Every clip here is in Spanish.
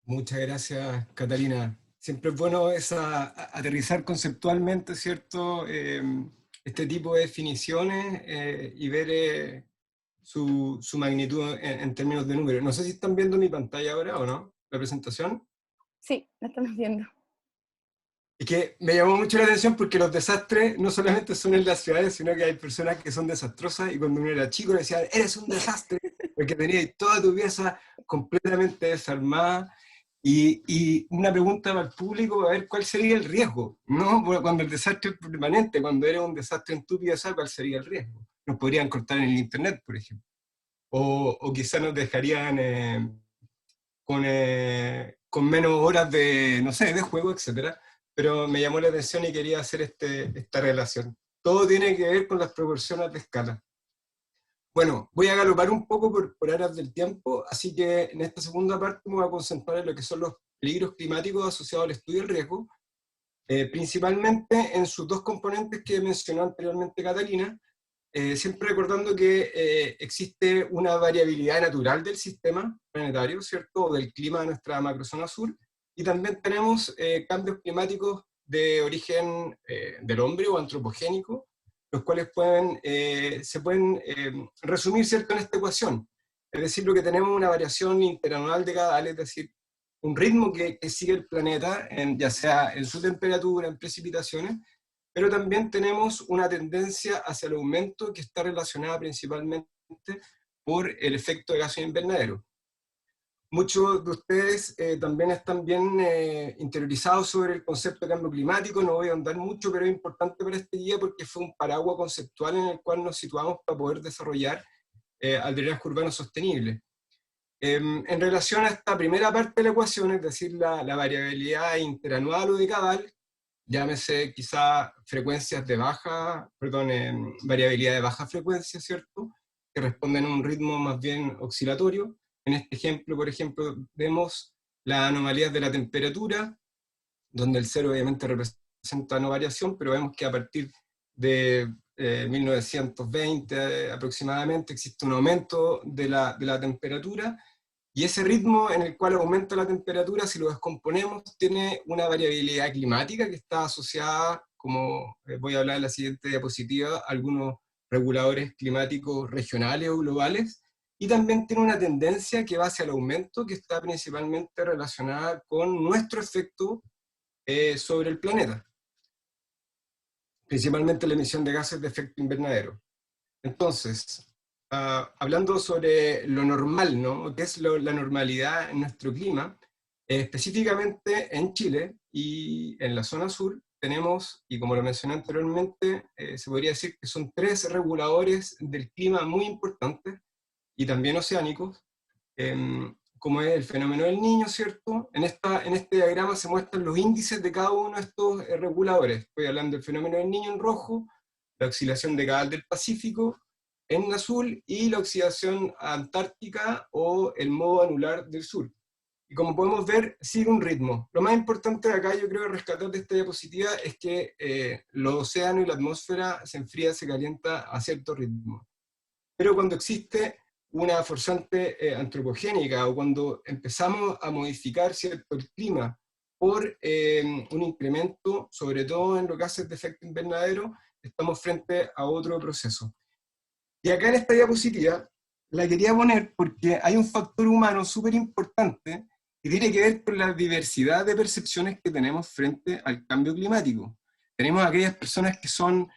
Muchas gracias, Catalina. Siempre es bueno aterrizar conceptualmente, ¿cierto? Este tipo de definiciones y ver su magnitud en términos de números. No sé si están viendo mi pantalla ahora o no, la presentación. Sí, lo estamos viendo. Y que me llamó mucho la atención porque los desastres no solamente son en las ciudades, sino que hay personas que son desastrosas y cuando uno era chico le decían, eres un desastre, porque tenías toda tu pieza completamente desarmada. Y una pregunta para el público, a ver cuál sería el riesgo, ¿no? Bueno, cuando el desastre es permanente, cuando era un desastre en tu pieza, ¿cuál sería el riesgo? Nos podrían cortar en el internet, por ejemplo. O quizás nos dejarían con menos horas de, no sé, de juego, etcétera. Pero me llamó la atención y quería hacer esta relación. Todo tiene que ver con las proporciones de escala. Bueno, voy a galopar un poco por áreas del tiempo, así que en esta segunda parte me voy a concentrar en lo que son los peligros climáticos asociados al estudio del riesgo, principalmente en sus dos componentes que mencionó anteriormente Catalina, siempre recordando que existe una variabilidad natural del sistema planetario, ¿cierto? O del clima de nuestra macrozona sur, y también tenemos cambios climáticos de origen del hombre o antropogénico, los cuales se pueden resumir, ¿cierto?, en esta ecuación. Es decir, lo que tenemos una variación interanual de caudal, es decir, un ritmo que sigue el planeta, ya sea en su temperatura, en precipitaciones, pero también tenemos una tendencia hacia el aumento que está relacionada principalmente por el efecto de gases invernadero. Muchos de ustedes también están bien interiorizados sobre el concepto de cambio climático, no voy a andar mucho, pero es importante para este día porque fue un paraguas conceptual en el cual nos situamos para poder desarrollar al drenaje urbano sostenible. En relación a esta primera parte de la ecuación, es decir, la variabilidad interanual o decadal, llámese quizá frecuencias de baja, perdón, variabilidad de baja frecuencia, ¿cierto? Que responden a un ritmo más bien oscilatorio. En este ejemplo, por ejemplo, vemos las anomalías de la temperatura, donde el cero obviamente representa no variación, pero vemos que a partir de 1920 aproximadamente existe un aumento de la temperatura, y ese ritmo en el cual aumenta la temperatura, si lo descomponemos, tiene una variabilidad climática que está asociada, como voy a hablar en la siguiente diapositiva, a algunos reguladores climáticos regionales o globales, y también tiene una tendencia que va hacia el aumento, que está principalmente relacionada con nuestro efecto sobre el planeta, principalmente la emisión de gases de efecto invernadero. Entonces, hablando sobre lo normal, ¿no? ¿Qué es la normalidad en nuestro clima? Específicamente en Chile y en la zona sur tenemos, y como lo mencioné anteriormente, se podría decir que son tres reguladores del clima muy importantes y también oceánicos, como es el fenómeno del Niño, ¿cierto? En este diagrama se muestran los índices de cada uno de estos reguladores. Estoy hablando del fenómeno del Niño en rojo, la oscilación de Caal del Pacífico en azul y la oxidación antártica o el modo anular del sur. Y como podemos ver, sigue un ritmo. Lo más importante de acá, yo creo, rescatar de esta diapositiva es que los océanos y la atmósfera se enfría, se calienta a cierto ritmo. Pero cuando existe una forzante antropogénica o cuando empezamos a modificar, ¿cierto?, el clima por un incremento, sobre todo en los gases de efecto invernadero, estamos frente a otro proceso. Y acá en esta diapositiva la quería poner porque hay un factor humano súper importante que tiene que ver con la diversidad de percepciones que tenemos frente al cambio climático. Tenemos aquellas personas que son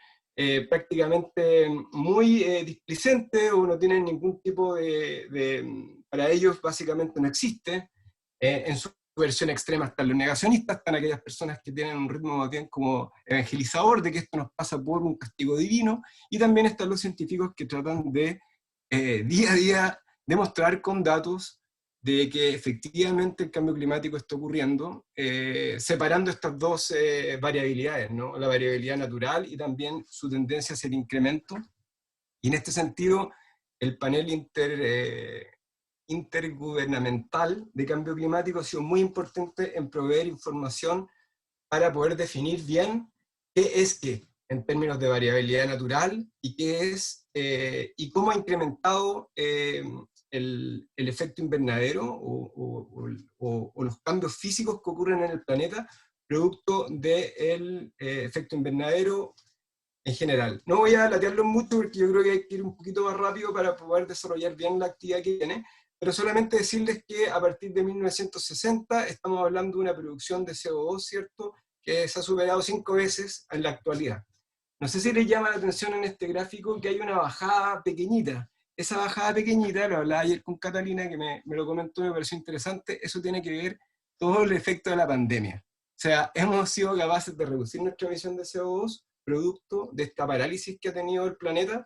prácticamente muy displicentes o no tienen ningún tipo para ellos básicamente no existe. En su versión extrema están los negacionistas, están aquellas personas que tienen un ritmo más bien como evangelizador de que esto nos pasa por un castigo divino, y también están los científicos que tratan de día a día demostrar con datos de que efectivamente el cambio climático está ocurriendo, separando estas dos variabilidades, ¿no? La variabilidad natural y también su tendencia hacia el incremento. Y en este sentido, el panel intergubernamental de cambio climático ha sido muy importante en proveer información para poder definir bien qué es qué en términos de variabilidad natural y qué es y cómo ha incrementado el efecto invernadero o los cambios físicos que ocurren en el planeta producto del efecto invernadero en general. No voy a latearlo mucho porque yo creo que hay que ir un poquito más rápido para poder desarrollar bien la actividad que tiene, pero solamente decirles que a partir de 1960 estamos hablando de una producción de CO2, ¿cierto?, que se ha superado 5 veces en la actualidad. No sé si les llama la atención en este gráfico que hay una bajada pequeñita. Esa bajada pequeñita, lo hablaba ayer con Catalina, que me lo comentó, me pareció interesante, eso tiene que ver todo el efecto de la pandemia. O sea, hemos sido capaces de reducir nuestra emisión de CO2 producto de esta parálisis que ha tenido el planeta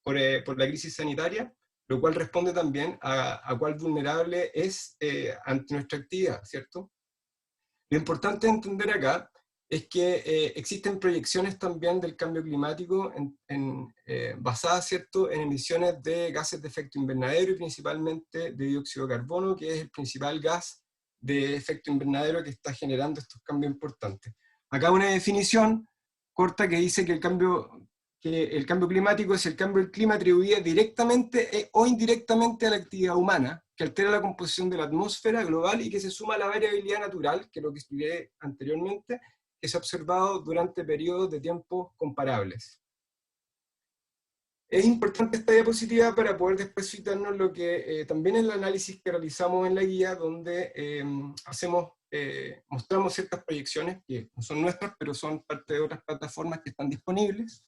por la crisis sanitaria, lo cual responde también a cuál vulnerable es ante nuestra actividad, ¿cierto? Lo importante de entender acá es que existen proyecciones también del cambio climático basadas, ¿cierto?, en emisiones de gases de efecto invernadero y principalmente de dióxido de carbono, que es el principal gas de efecto invernadero que está generando estos cambios importantes. Acá una definición corta que dice que el cambio climático es el cambio del clima atribuido directamente o indirectamente a la actividad humana, que altera la composición de la atmósfera global y que se suma a la variabilidad natural, que es lo que expliqué anteriormente, que se ha observado durante periodos de tiempo comparables. Es importante esta diapositiva para poder después citarnos lo que también es el análisis que realizamos en la guía, donde mostramos ciertas proyecciones que no son nuestras, pero son parte de otras plataformas que están disponibles.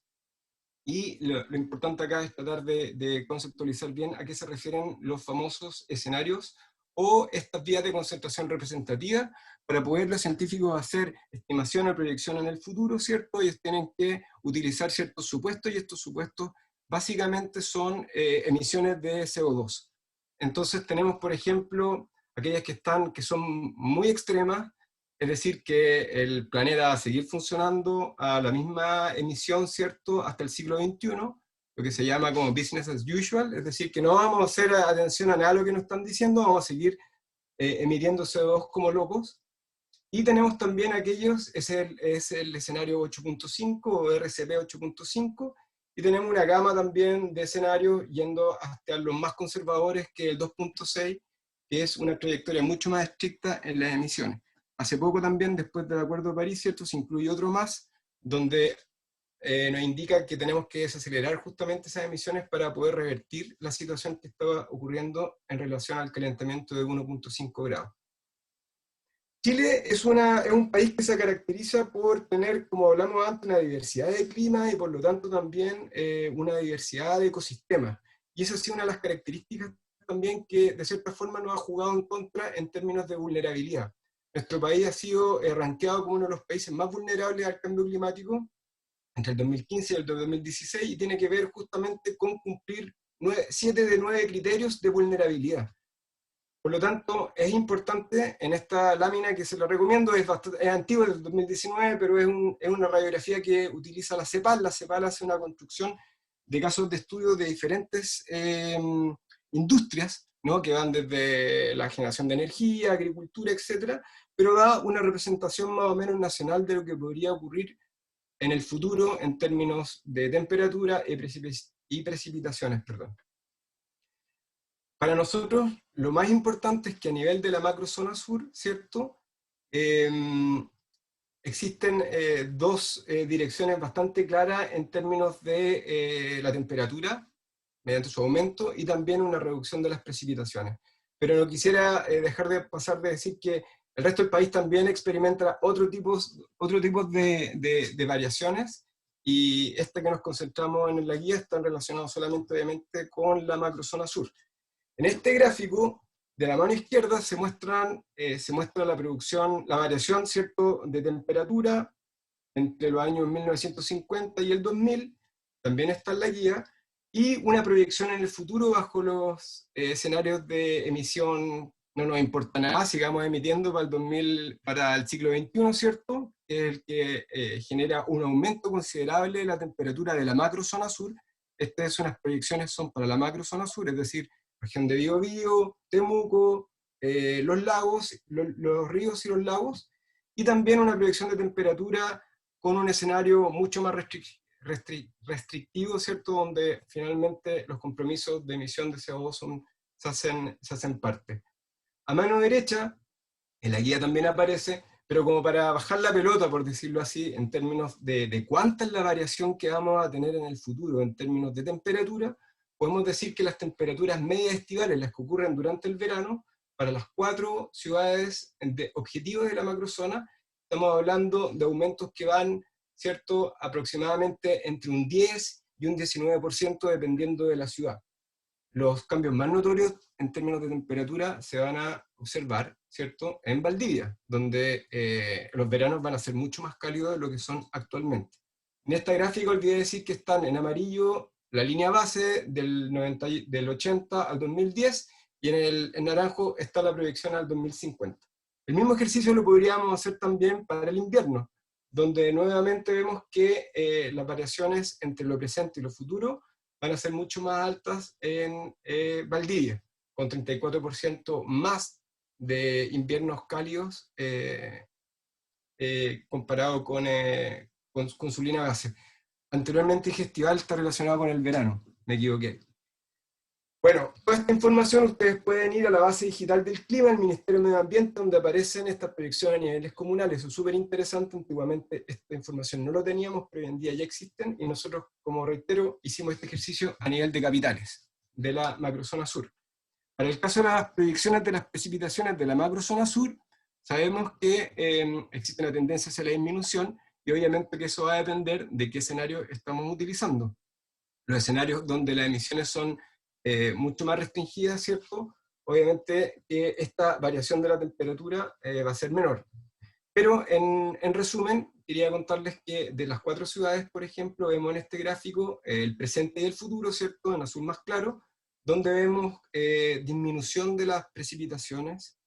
Y lo importante acá es tratar de conceptualizar bien a qué se refieren los famosos escenarios o estas vías de concentración representativa, para poder los científicos hacer estimación o proyección en el futuro, ¿cierto? Ellos tienen que utilizar ciertos supuestos, y estos supuestos básicamente son emisiones de CO2. Entonces tenemos, por ejemplo, aquellas que son muy extremas, es decir, que el planeta va a seguir funcionando a la misma emisión, ¿cierto?, hasta el siglo XXI, lo que se llama como business as usual, es decir, que no vamos a hacer atención a nada de lo que nos están diciendo, vamos a seguir emitiendo CO2 como locos. Y tenemos también aquellos, es el escenario 8.5 o RCP 8.5, y tenemos una gama también de escenarios yendo hasta los más conservadores, que el 2.6, que es una trayectoria mucho más estricta en las emisiones. Hace poco también, después del Acuerdo de París, ¿cierto?, se incluye otro más, donde nos indica que tenemos que desacelerar justamente esas emisiones para poder revertir la situación que estaba ocurriendo en relación al calentamiento de 1.5 grados. Chile es un país que se caracteriza por tener, como hablamos antes, una diversidad de climas y por lo tanto también una diversidad de ecosistemas. Y esa ha sido una de las características también que de cierta forma nos ha jugado en contra en términos de vulnerabilidad. Nuestro país ha sido rankeado como uno de los países más vulnerables al cambio climático entre el 2015 y el 2016, y tiene que ver justamente con cumplir 7 de 9 criterios de vulnerabilidad. Por lo tanto, es importante en esta lámina, que se la recomiendo, es antigua, del 2019, pero es una radiografía que utiliza la CEPAL. La CEPAL hace una construcción de casos de estudio de diferentes industrias, ¿no?, que van desde la generación de energía, agricultura, etcétera, pero da una representación más o menos nacional de lo que podría ocurrir en el futuro en términos de temperatura y precipitaciones. Perdón. Para nosotros, lo más importante es que a nivel de la macrozona sur, ¿cierto?, existen dos direcciones bastante claras en términos de la temperatura, mediante su aumento, y también una reducción de las precipitaciones. Pero no quisiera dejar de pasar de decir que el resto del país también experimenta otro tipo de variaciones, y esta que nos concentramos en la guía están relacionados solamente, obviamente, con la macrozona sur. En este gráfico, de la mano izquierda, se muestra la producción, la variación, ¿cierto?, de temperatura entre los años 1950 y el 2000, también está en la guía, y una proyección en el futuro bajo los escenarios de emisión. No nos importa nada, sigamos emitiendo para el siglo XXI, ¿cierto?, que es el que genera un aumento considerable de la temperatura de la macrozona sur. Estas son las proyecciones, son para la macrozona sur, es decir, región de Biobío, Temuco, los lagos, los ríos y los lagos, y también una proyección de temperatura con un escenario mucho más restrictivo, ¿cierto?, donde finalmente los compromisos de emisión de CO2 se hacen parte. A mano derecha, en la guía también aparece, pero como para bajar la pelota, por decirlo así, en términos de cuánta es la variación que vamos a tener en el futuro, en términos de temperatura, podemos decir que las temperaturas medias estivales, las que ocurren durante el verano, para las 4 ciudades objetivos de la macrozona, estamos hablando de aumentos que van, ¿cierto?, aproximadamente entre un 10 y un 19% dependiendo de la ciudad. Los cambios más notorios en términos de temperatura se van a observar, ¿cierto?, en Valdivia, donde los veranos van a ser mucho más cálidos de lo que son actualmente. En esta gráfica olvidé decir que están en amarillo la línea base del 80 al 2010, y en naranjo está la proyección al 2050. El mismo ejercicio lo podríamos hacer también para el invierno, donde nuevamente vemos que las variaciones entre lo presente y lo futuro van a ser mucho más altas en Valdivia, con 34% más de inviernos cálidos comparado con su línea base. Anteriormente dije estival está relacionado con el verano, me equivoqué. Bueno, toda esta información ustedes pueden ir a la base digital del clima, el Ministerio de Medio Ambiente, donde aparecen estas proyecciones a niveles comunales. Eso es súper interesante. Antiguamente esta información no lo teníamos, pero hoy en día ya existen, y nosotros, como reitero, hicimos este ejercicio a nivel de capitales, de la macrozona sur. Para el caso de las proyecciones de las precipitaciones de la macrozona sur, sabemos que existe una tendencia hacia la disminución, y obviamente que eso va a depender de qué escenario estamos utilizando. Los escenarios donde las emisiones son mucho más restringidas, ¿cierto? Obviamente que esta variación de la temperatura va a ser menor. Pero en resumen, quería contarles que de las 4 ciudades, por ejemplo, vemos en este gráfico el presente y el futuro, ¿cierto? En azul más claro, donde vemos disminución de las precipitaciones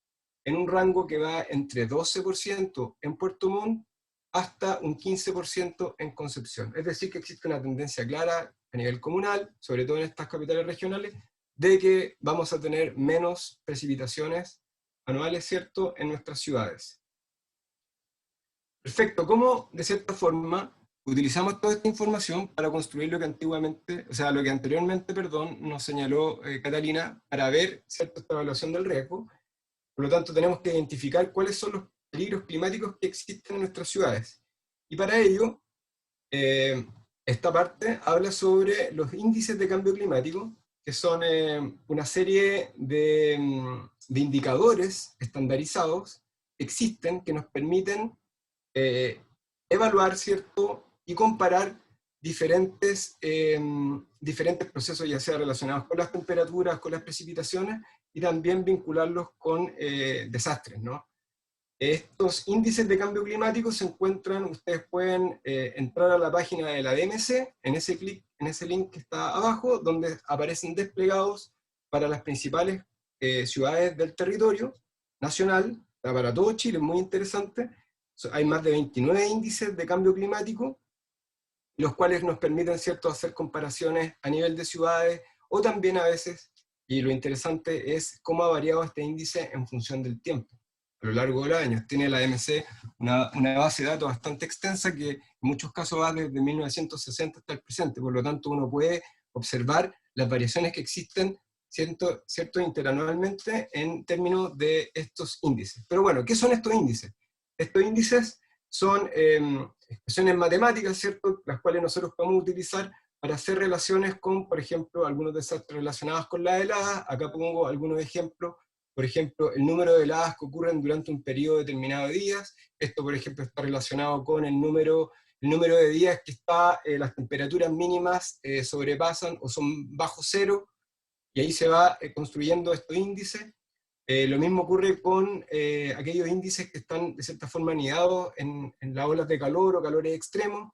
en un rango que va entre 12% en Puerto Montt hasta un 15% en Concepción. Es decir, que existe una tendencia clara a nivel comunal, sobre todo en estas capitales regionales, de que vamos a tener menos precipitaciones anuales, ¿cierto?, en nuestras ciudades. Perfecto, ¿cómo de cierta forma utilizamos toda esta información para construir lo que anteriormente, nos señaló Catalina, para ver, ¿cierto?, esta evaluación del riesgo? Por lo tanto, tenemos que identificar cuáles son los peligros climáticos que existen en nuestras ciudades. Y para ello, esta parte habla sobre los índices de cambio climático, que son una serie de indicadores estandarizados que existen, que nos permiten evaluar, ¿cierto?, y comparar diferentes procesos, ya sea relacionados con las temperaturas, con las precipitaciones, y también vincularlos con desastres, ¿no? Estos índices de cambio climático se encuentran, ustedes pueden entrar a la página de la DMC, en ese link que está abajo, donde aparecen desplegados para las principales ciudades del territorio nacional, para todo Chile, es muy interesante. Hay más de 29 índices de cambio climático, los cuales nos permiten, ¿cierto?, hacer comparaciones a nivel de ciudades, o también a veces, y lo interesante es cómo ha variado este índice en función del tiempo, a lo largo de los años. Tiene la DMC una base de datos bastante extensa que en muchos casos va desde 1960 hasta el presente, por lo tanto uno puede observar las variaciones que existen, ¿cierto?, interanualmente en términos de estos índices. Pero bueno, ¿qué son estos índices? Estos índices son expresiones matemáticas, ¿cierto?, las cuales nosotros podemos utilizar para hacer relaciones con, por ejemplo, algunos desastres relacionados con las heladas. Acá pongo algunos ejemplos. Por ejemplo, el número de heladas que ocurren durante un periodo determinado de días. Esto, por ejemplo, está relacionado con el número de días que las temperaturas mínimas sobrepasan o son bajo cero, y ahí se va construyendo estos índices. Lo mismo ocurre con aquellos índices que están de cierta forma anidados en las olas de calor o calores extremos,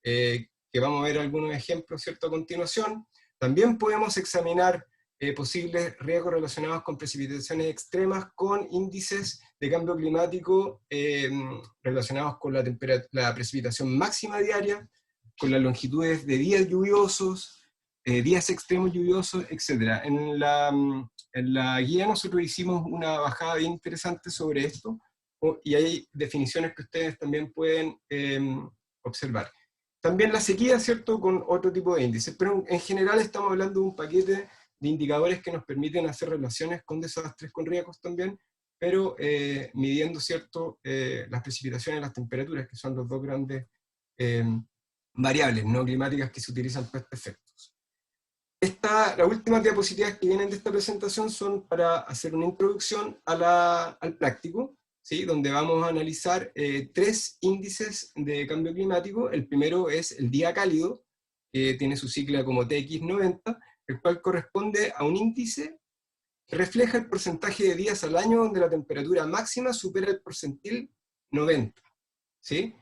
que vamos a ver algunos ejemplos, ¿cierto?, a continuación. También podemos examinar posibles riesgos relacionados con precipitaciones extremas con índices de cambio climático relacionados con la precipitación máxima diaria, con las longitudes de días lluviosos, días extremos lluviosos, etc. En la guía nosotros hicimos una bajada bien interesante sobre esto, y hay definiciones que ustedes también pueden observar. También la sequía, ¿cierto?, con otro tipo de índices, pero en general estamos hablando de un paquete de indicadores que nos permiten hacer relaciones con desastres, con riesgos también, pero midiendo, ¿cierto?, las precipitaciones y las temperaturas, que son los dos grandes variables no climáticas que se utilizan para estos efectos. Las últimas diapositivas que vienen de esta presentación son para hacer una introducción al práctico, ¿sí?, donde vamos a analizar 3 índices de cambio climático. El primero es el día cálido, que tiene su sigla como TX90, el cual corresponde a un índice que refleja el porcentaje de días al año donde la temperatura máxima supera el percentil 90, ¿sí?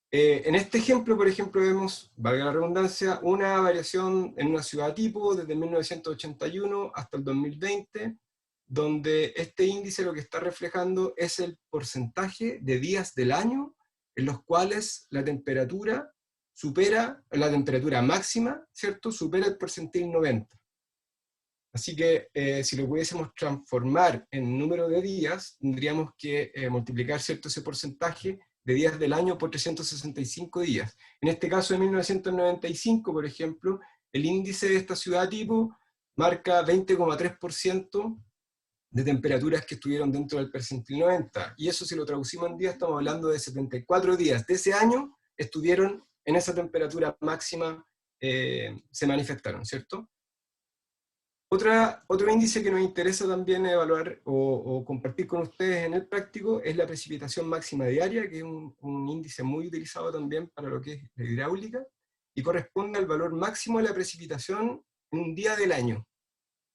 En este ejemplo, por ejemplo, vemos, valga la redundancia, una variación en una ciudad tipo desde 1981 hasta el 2020, donde este índice lo que está reflejando es el porcentaje de días del año en los cuales la temperatura máxima, ¿cierto?, supera el percentil 90. Así que si lo pudiésemos transformar en número de días, tendríamos que multiplicar, ¿cierto?, ese porcentaje de días del año por 365 días. En este caso de 1995, por ejemplo, el índice de esta ciudad tipo marca 20,3% de temperaturas que estuvieron dentro del percentil 90. Y eso, si lo traducimos en días, estamos hablando de 74 días de ese año estuvieron en esa temperatura máxima, se manifestaron, ¿cierto? Otro índice que nos interesa también evaluar o compartir con ustedes en el práctico es la precipitación máxima diaria, que es un índice muy utilizado también para lo que es la hidráulica, y corresponde al valor máximo de la precipitación en un día del año.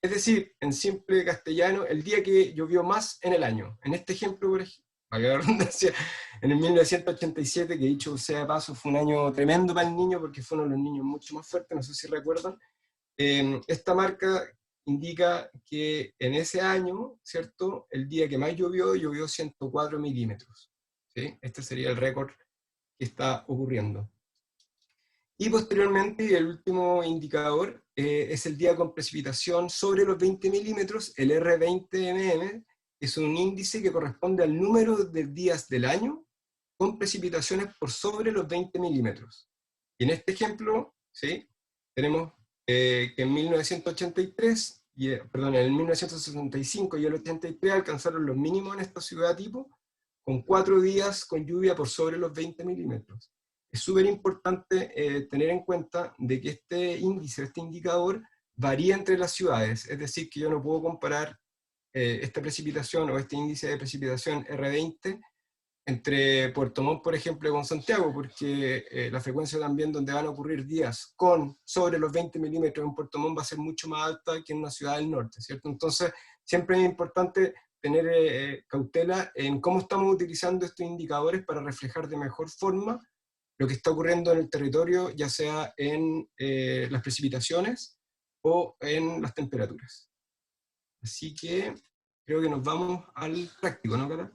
Es decir, en simple castellano, el día que llovió más en el año. En este ejemplo, por ejemplo, para que la redundancia, en el 1987, que dicho sea de paso, fue un año tremendo para el niño, porque fue uno de los niños mucho más fuertes, no sé si recuerdan. Esta marca indica que en ese año, ¿cierto?, el día que más llovió 104 milímetros. ¿Sí? Este sería el récord que está ocurriendo. Y posteriormente, el último indicador es el día con precipitación sobre los 20 milímetros, el R20mm, es un índice que corresponde al número de días del año con precipitaciones por sobre los 20 milímetros. Y en este ejemplo, ¿sí?, tenemos que en 1983, en el 1965 y el 83 alcanzaron los mínimos en esta ciudad tipo, con 4 días con lluvia por sobre los 20 milímetros. Es súper importante tener en cuenta de que este índice, este indicador, varía entre las ciudades, es decir, que yo no puedo comparar esta precipitación o este índice de precipitación R20 entre Puerto Montt, por ejemplo, con Santiago, porque la frecuencia también donde van a ocurrir días sobre los 20 milímetros en Puerto Montt va a ser mucho más alta que en una ciudad del norte, ¿cierto? Entonces, siempre es importante tener cautela en cómo estamos utilizando estos indicadores para reflejar de mejor forma lo que está ocurriendo en el territorio, ya sea en las precipitaciones o en las temperaturas. Así que creo que nos vamos al práctico, ¿no, Cata?